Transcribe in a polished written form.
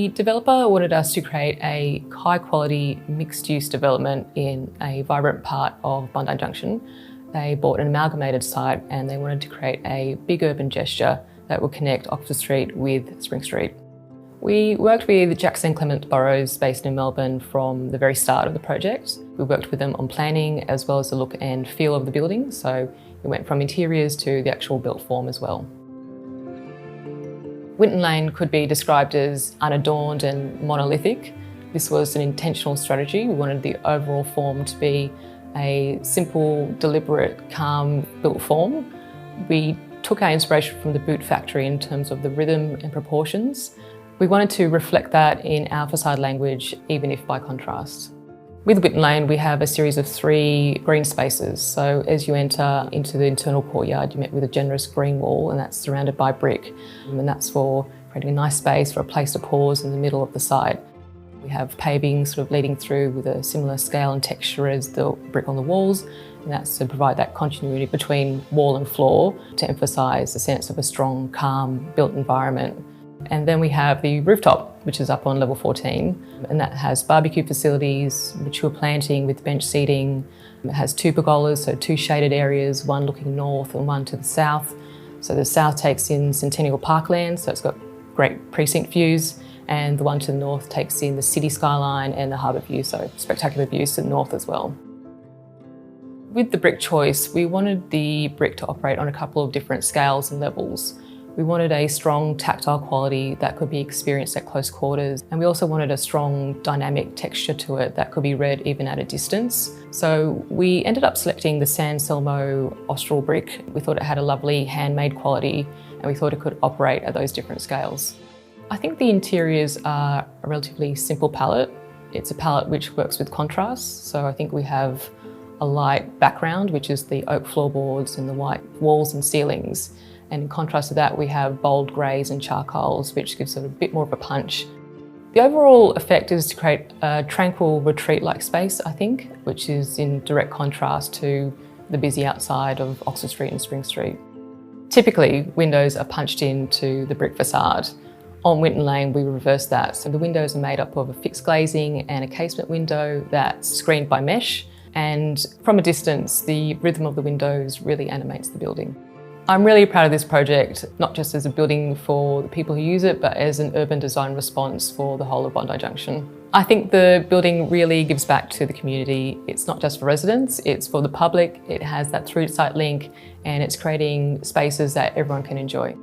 The developer wanted us to create a high-quality mixed-use development in a vibrant part of Bondi Junction. They bought an amalgamated site and they wanted to create a big urban gesture that would connect Oxford Street with Spring Street. We worked with Jackson Clements Burrows based in Melbourne from the very start of the project. We worked with them on planning as well as the look and feel of the building, so it went from interiors to the actual built form as well. Whitton Lane could be described as unadorned and monolithic. This was an intentional strategy. We wanted the overall form to be a simple, deliberate, calm built form. We took our inspiration from the boot factory in terms of the rhythm and proportions. We wanted to reflect that in our facade language, even if by contrast. With Whitton Lane, we have a series of 3 green spaces. So as you enter into the internal courtyard, you're met with a generous green wall, and that's surrounded by brick. And that's for creating a nice space for a place to pause in the middle of the site. We have paving sort of leading through with a similar scale and texture as the brick on the walls, and that's to provide that continuity between wall and floor to emphasise the sense of a strong, calm, built environment. And then we have the rooftop, which is up on level 14, and that has barbecue facilities, mature planting with bench seating. It has 2 pergolas, so 2 shaded areas, one looking north and one to the south. So the south takes in Centennial Parkland, so it's got great precinct views, and the one to the north takes in the city skyline and the harbour view, so spectacular views to the north as well. With the brick choice, we wanted the brick to operate on a couple of different scales and levels. We wanted a strong tactile quality that could be experienced at close quarters, and we also wanted a strong dynamic texture to it that could be read even at a distance. So we ended up selecting the San Selmo Austral brick. We thought it had a lovely handmade quality and we thought it could operate at those different scales. I think the interiors are a relatively simple palette. It's a palette which works with contrast, so I think we have a light background, which is the oak floorboards and the white walls and ceilings. And in contrast to that, we have bold greys and charcoals, which gives it a bit more of a punch. The overall effect is to create a tranquil retreat-like space, I think, which is in direct contrast to the busy outside of Oxford Street and Spring Street. Typically, windows are punched into the brick facade. On Whitton Lane, we reverse that. So the windows are made up of a fixed glazing and a casement window that's screened by mesh. And from a distance, the rhythm of the windows really animates the building. I'm really proud of this project, not just as a building for the people who use it, but as an urban design response for the whole of Bondi Junction. I think the building really gives back to the community. It's not just for residents, it's for the public. It has that through-site link, and it's creating spaces that everyone can enjoy.